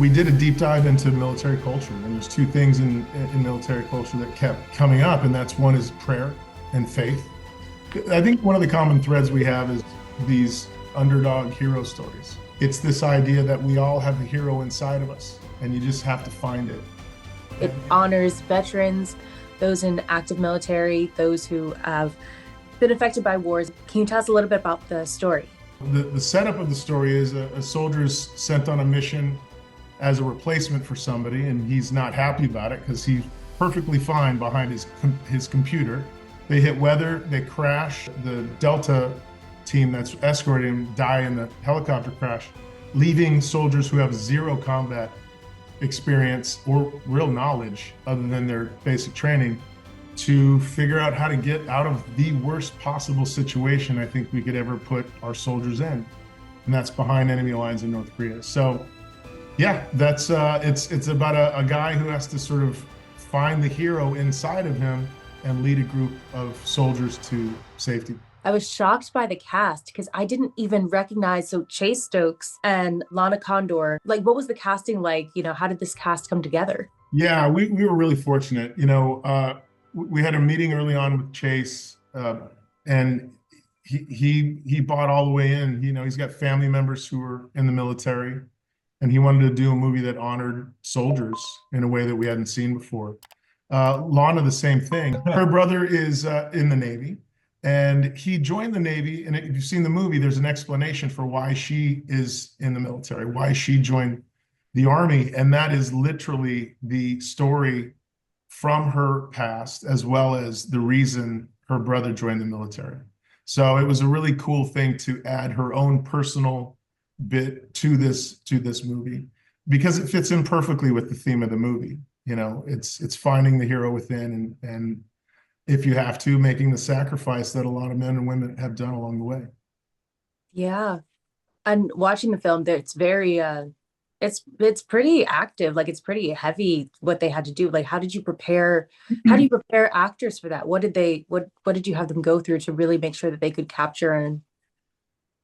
we did a deep dive into military culture, and there's two things in military culture that kept coming up, and that's one is prayer and faith. I think one of the common threads we have is these underdog hero stories. It's this idea that we all have a hero inside of us, and you just have to find it. It honors veterans, those in active military, those who have been affected by wars. Can you tell us a little bit about the story? The setup of the story is a soldier's sent on a mission as a replacement for somebody, and he's not happy about it because he's perfectly fine behind his computer. They hit weather, they crash. The Delta team that's escorting him die in the helicopter crash, leaving soldiers who have zero combat experience or real knowledge other than their basic training to figure out how to get out of the worst possible situation I think we could ever put our soldiers in, and that's behind enemy lines in North Korea. So yeah, that's it's about a guy who has to sort of find the hero inside of him and lead a group of soldiers to safety. I was shocked by the cast because I didn't even recognize. So Chase Stokes and Lana Condor, like what was the casting like? How did this cast come together? Yeah, we were really fortunate. We had a meeting early on with Chase, and he bought all the way in. He's got family members who were in the military, and he wanted to do a movie that honored soldiers in a way that we hadn't seen before. Lana, the same thing. Her brother is in the Navy, and he joined the Navy. And if you've seen the movie, there's an explanation for why she is in the military, why she joined the Army. And that is literally the story from her past, as well as the reason her brother joined the military. So it was a really cool thing to add her own personal bit to this movie, because it fits in perfectly with the theme of the movie. It's finding the hero within, and if you have to, making the sacrifice that a lot of men and women have done along the way. Yeah. And watching the film, it's very it's pretty active, like it's pretty heavy what they had to do. Like how do you prepare actors for that? What did you have them go through to really make sure that they could capture and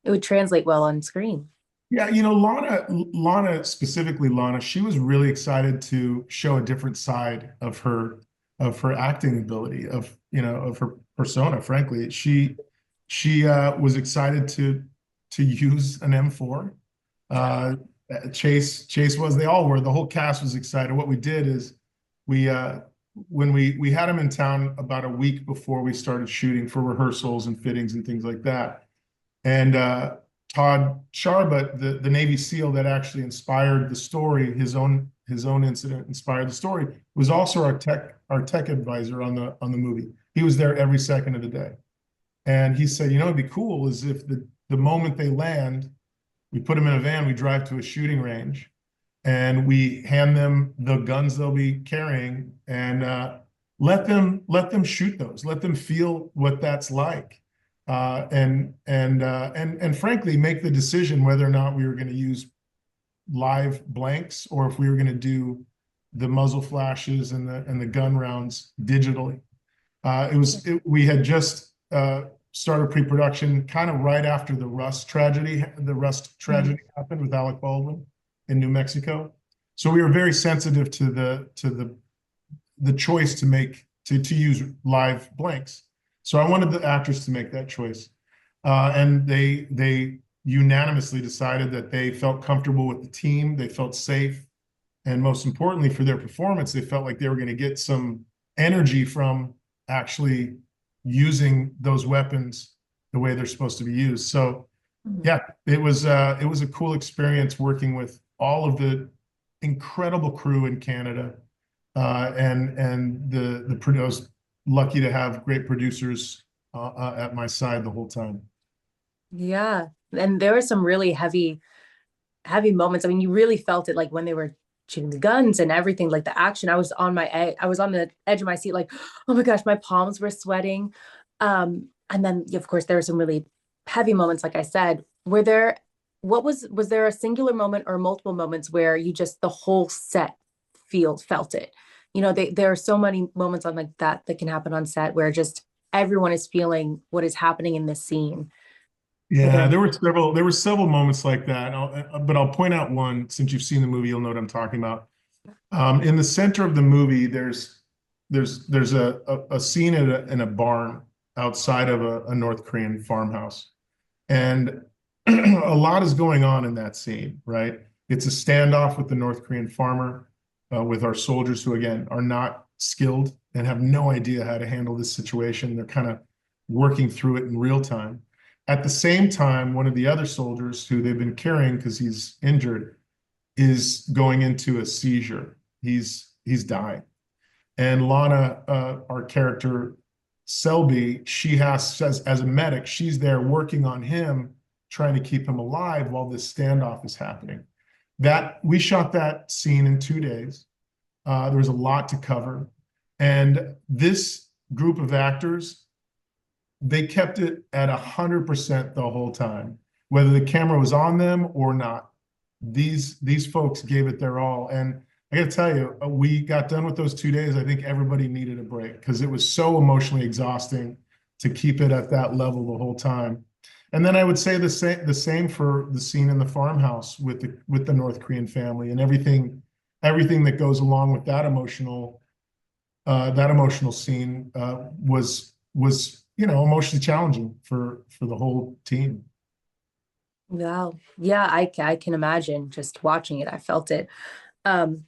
it would translate well on screen? Yeah, Lana, specifically Lana, she was really excited to show a different side of her acting ability, of her persona. Frankly, she was excited to use an M4. Chase was, they all were, the whole cast was excited. What we did is when we had him in town about a week before we started shooting for rehearsals and fittings and things like that. And Todd Charbot, the Navy SEAL that actually inspired the story, his own incident inspired the story, was also our tech advisor on the movie. He was there every second of the day. And he said, it'd be cool is if the moment they land, we put them in a van, we drive to a shooting range, and we hand them the guns they'll be carrying, and let them shoot those, let them feel what that's like, and frankly, make the decision whether or not we were going to use live blanks or if we were going to do the muzzle flashes and the gun rounds digitally. We had just started pre-production kind of right after the Rust tragedy. The Rust tragedy happened with Alec Baldwin in New Mexico. So we were very sensitive to the choice to use live blanks. So I wanted the actors to make that choice. And they unanimously decided that they felt comfortable with the team, they felt safe, and most importantly for their performance, they felt like they were going to get some energy from actually using those weapons the way they're supposed to be used. So yeah, it was a cool experience working with all of the incredible crew in Canada, and I was lucky to have great producers at my side the whole time. Yeah. And there were some really heavy moments. I mean, you really felt it, like when they were shooting the guns and everything, like the action. I was on the edge of my seat, like, oh my gosh, my palms were sweating. And then of course there were some really heavy moments, like I said. Was there a singular moment or multiple moments where you just, the whole set felt it? There are so many moments on like that can happen on set where just everyone is feeling what is happening in this scene. Yeah, Okay. there were several moments like that. But I'll point out one, since you've seen the movie, you'll know what I'm talking about. In the center of the movie, there's a scene in a barn outside of a North Korean farmhouse. And a lot is going on in that scene, right? It's a standoff with the North Korean farmer, with our soldiers who, again, are not skilled and have no idea how to handle this situation. They're kind of working through it in real time. At the same time, one of the other soldiers who they've been carrying because he's injured is going into a seizure. He's dying. And Lana, our character Selby, she has as a medic, she's there working on him, trying to keep him alive while this standoff is happening. That we shot that scene in 2 days. There was a lot to cover, and this group of actors, they kept it at 100% the whole time, whether the camera was on them or not. These folks gave it their all, and I got to tell you, we got done with those 2 days. I think everybody needed a break because it was so emotionally exhausting to keep it at that level the whole time. And then I would say the same for the scene in the farmhouse with the North Korean family and everything that goes along with that emotional scene was emotionally challenging for the whole team. Wow. Yeah, I can imagine just watching it. I felt it. Um,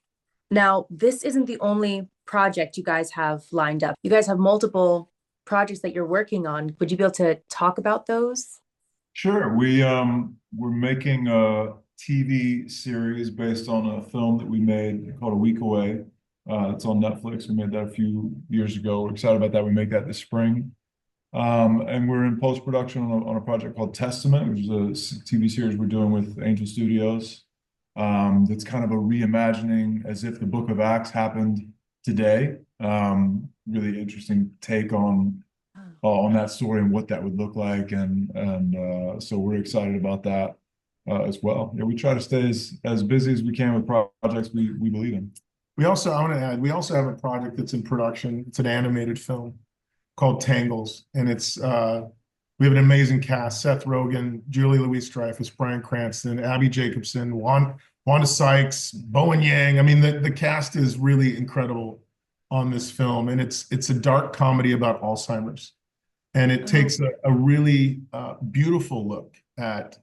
Now, this isn't the only project you guys have lined up. You guys have multiple projects that you're working on. Would you be able to talk about those? Sure. We're making a TV series based on a film that we made called A Week Away. It's on Netflix. We made that a few years ago. We're excited about that. We make that this spring. And we're in post-production on a project called Testament, which is a TV series we're doing with Angel Studios. That's kind of a reimagining as if the Book of Acts happened today. Really interesting take on that story and what that would look like, and so we're excited about that as well. Yeah, we try to stay as busy as we can with projects we believe in. I want to add, we also have a project that's in production. It's an animated film called Tangles, and we have an amazing cast: Seth Rogen, Julie Louis-Dreyfus, Bryan Cranston, Abby Jacobson, Wanda Sykes, Bowen Yang. I mean, the cast is really incredible on this film, and it's a dark comedy about Alzheimer's, and it Oh, takes a really beautiful look at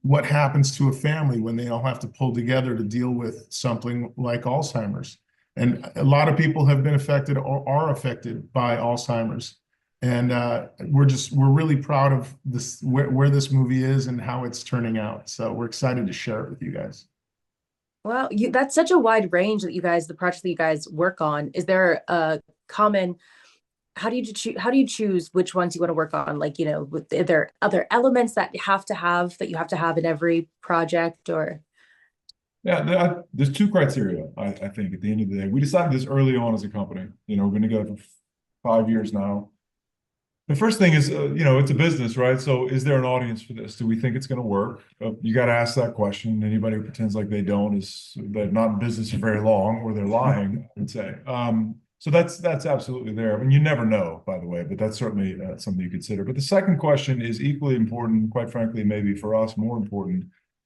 what happens to a family when they all have to pull together to deal with something like Alzheimer's. And a lot of people have been affected or are affected by Alzheimer's. And we're really proud of this, where this movie is and how it's turning out. So we're excited to share it with you guys. well, that's such a wide range that the projects that you guys work on. Is there a common, how do you choose which ones you want to work on? Like, are there other elements that you have to have in every project or? Yeah, there's two criteria, I think, at the end of the day. We decided this early on as a company. We've been together for 5 years now. The first thing is, it's a business, right? So is there an audience for this? Do we think it's going to work? You got to ask that question. Anybody who pretends like they don't they're not in business for very long, or they're lying, I would say. So that's absolutely there. I mean, you never know, by the way, but that's certainly something you consider. But the second question is equally important, quite frankly, maybe for us more important,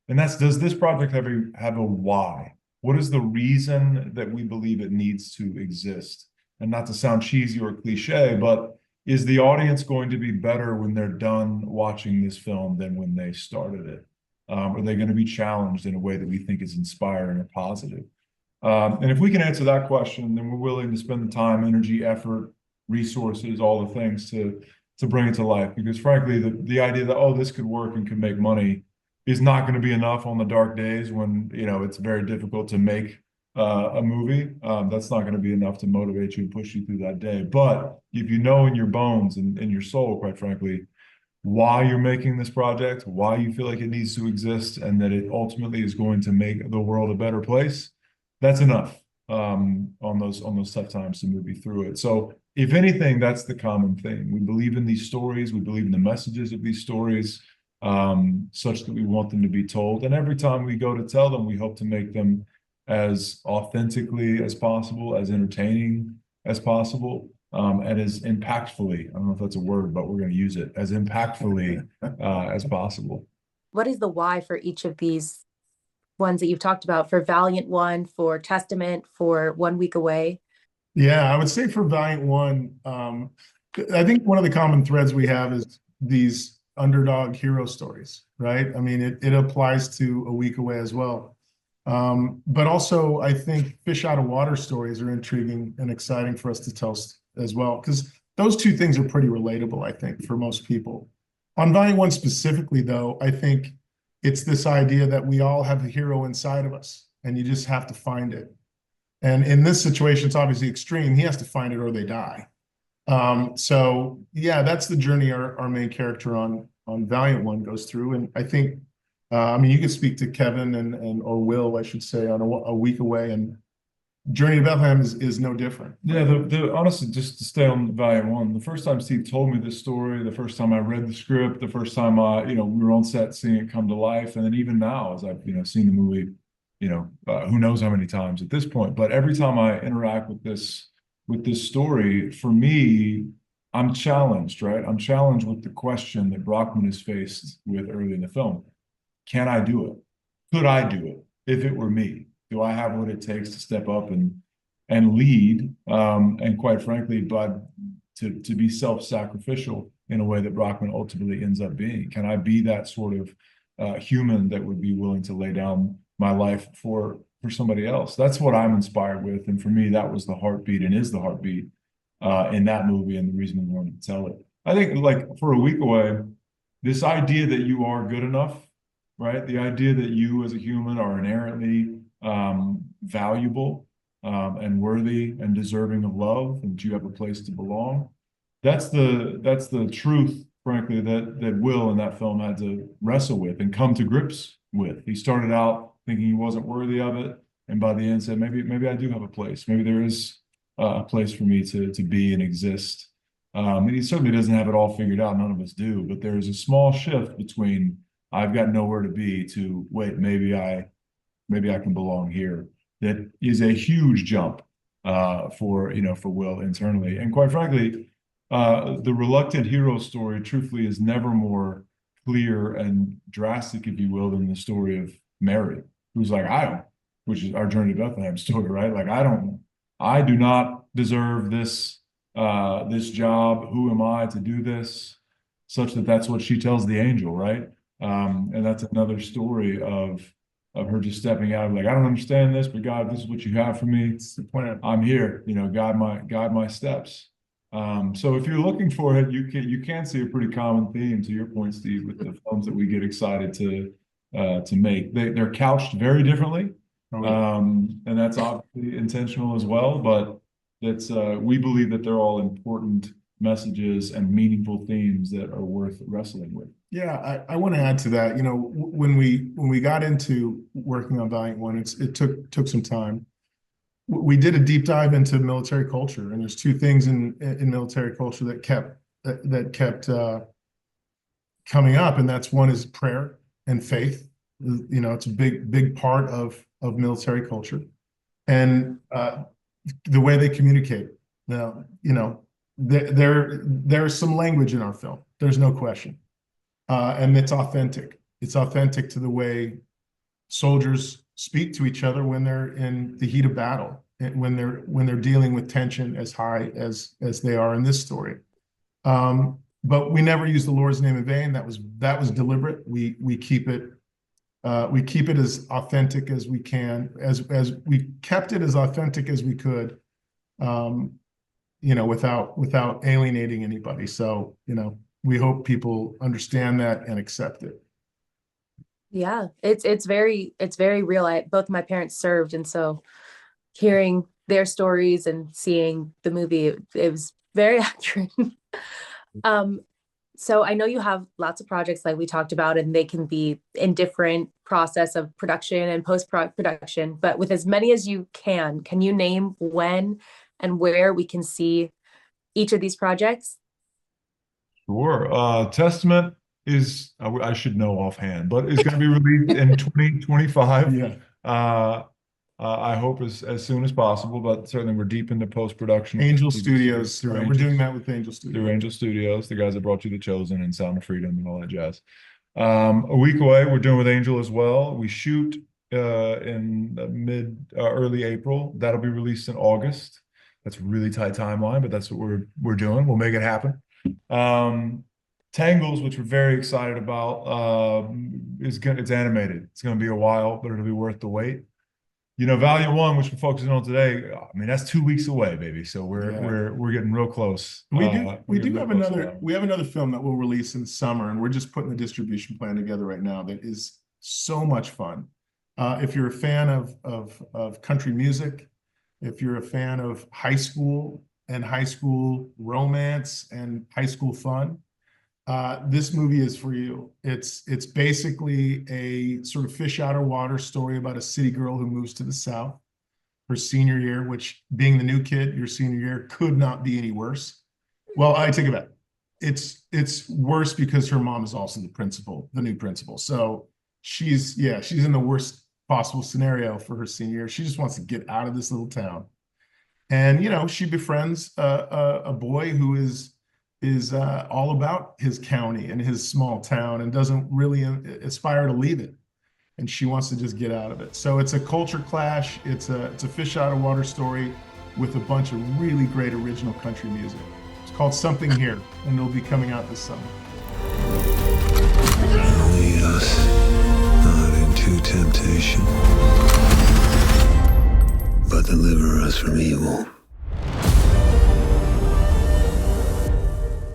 and that's, does this project have a why? What is the reason that we believe it needs to exist? And not to sound cheesy or cliche, but is the audience going to be better when they're done watching this film than when they started it? Are they going to be challenged in a way that we think is inspiring or positive? And if we can answer that question, then we're willing to spend the time, energy, effort, resources, all the things to bring it to life. Because frankly, the idea that, oh, this could work and could make money is not going to be enough on the dark days when it's very difficult to make a movie. That's not going to be enough to motivate you and push you through that day. But if you know in your bones and in your soul, quite frankly, why you're making this project, why you feel like it needs to exist, and that it ultimately is going to make the world a better place, that's enough on those tough times to move you through it. So if anything, that's the common thing. We believe in these stories. We believe in the messages of these stories, such that we want them to be told. And every time we go to tell them, we hope to make them as authentically as possible, as entertaining as possible, and as impactfully, I don't know if that's a word, but we're going to use it, as impactfully as possible. What is the why for each of these ones that you've talked about, for Valiant One, for Testament, for 1 Week Away? Yeah, I would say for Valiant One, I think one of the common threads we have is these underdog hero stories, right? I mean, it applies to A Week Away as well. But also, I think fish out of water stories are intriguing and exciting for us to tell as well, because those two things are pretty relatable, I think, for most people. On Valiant One specifically, though, I think it's this idea that we all have a hero inside of us, and you just have to find it. And in this situation, it's obviously extreme. He has to find it or they die. So yeah, that's the journey our main character on Valiant One goes through. And I think, I mean, you could speak to Kevin and or Will, I should say, on A Week Away, and Journey to Bethlehem is no different. Yeah, the honestly, just to stay on Valiant One, the first time Steve told me this story, the first time I read the script, the first time we were on set seeing it come to life, and then even now, as I've seen the movie, who knows how many times at this point, but every time I interact with this story, for me, I'm challenged, right? I'm challenged with the question that Brockman is faced with early in the film. Can I do it? Could I do it if it were me? Do I have what it takes to step up and lead? And quite frankly, but to be self-sacrificial in a way that Brockman ultimately ends up being. Can I be that sort of human that would be willing to lay down my life for somebody else? That's what I'm inspired with. And for me, that was the heartbeat and is the heartbeat in that movie, and the reason we wanted to tell it. I think, like, for A Week Away, this idea that you are good enough, right? The idea that you as a human are inherently valuable and worthy and deserving of love, and that you have a place to belong. That's the truth, frankly, that Will in that film had to wrestle with and come to grips with. He started out thinking he wasn't worthy of it, and by the end said, maybe I do have a place. Maybe there is a place for me to be and exist. And he certainly doesn't have it all figured out. None of us do, but there is a small shift between I've got nowhere to be to wait, maybe I can belong here. That is a huge jump for Will internally. And quite frankly, the reluctant hero story, truthfully, is never more clear and drastic, if you will, than the story of Mary, who's like, which is our Journey to Bethlehem story, right? Like, I do not deserve this job. Who am I to do this? Such that's what she tells the angel, right? And that's another story of her just stepping out, like, I don't understand this, but God, this is what you have for me. It's the plan. I'm here, guide my steps. So if you're looking for it, you can see a pretty common theme, to your point, Steve, with the films that we get excited to make. They're couched very differently, and that's obviously intentional as well. But we believe that they're all important messages and meaningful themes that are worth wrestling with. Yeah, I want to add to that. When we got into working on Valiant One, it took some time. We did a deep dive into military culture, and there's two things in military culture that kept coming up, and that's one is prayer and faith. It's a big part of military culture, and the way they communicate. Now, there's some language in our film. There's no question. And it's authentic. It's authentic to the way soldiers speak to each other when they're in the heat of battle, when they're dealing with tension as high as they are in this story. But we never use the Lord's name in vain. That was deliberate. We keep it as authentic as we can, as we kept it as authentic as we could, without alienating anybody. So, we hope people understand that and accept it. Yeah, it's very real. Both my parents served, and so hearing their stories and seeing the movie, it was very accurate. So I know you have lots of projects like we talked about, and they can be in different process of production and post-production, but with as many as you can you name when and where we can see each of these projects? Sure. Testament is, I should know offhand, but it's going to be released in 2025. Yeah. I hope as soon as possible, but certainly we're deep into post-production. Angel Studios. Through We're Angel- doing that with Angel Studios. Through Angel Studios, the guys that brought you The Chosen and Sound of Freedom and all that jazz. A week away, we're doing with Angel as well. We shoot in early April. That'll be released in August. That's a really tight timeline, but that's what we're doing. We'll make it happen. Tangles, which we're very excited about, it's animated. It's going to be a while, but it'll be worth the wait. You know, Valiant One, which we're focusing on today, I mean, that's 2 weeks away, baby. So we're getting real close. We have another film that we'll release in the summer, and we're just putting the distribution plan together right now that is so much fun. If you're a fan of country music, if you're a fan of high school romance and high school fun, this movie is for you. It's basically a sort of fish out of water story about a city girl who moves to the South her senior year, which, being the new kid, your senior year could not be any worse. Well, I take it back. It's worse because her mom is also the new principal. So she's in the worst possible scenario for her senior year. She just wants to get out of this little town. And, you know, she befriends a boy who is all about his county and his small town and doesn't really aspire to leave it. And she wants to just get out of it. So it's a culture clash. It's a fish out of water story with a bunch of really great original country music. It's called Something Here, and it'll be coming out this summer. Lead us not into temptation, but deliver us from evil.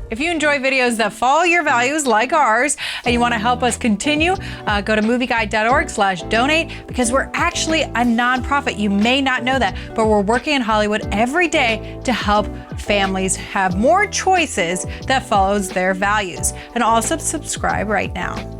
If you enjoy videos that follow your values like ours and you want to help us continue, go to movieguide.org/donate, because we're actually a nonprofit. You may not know that, but we're working in Hollywood every day to help families have more choices that follows their values. And also subscribe right now.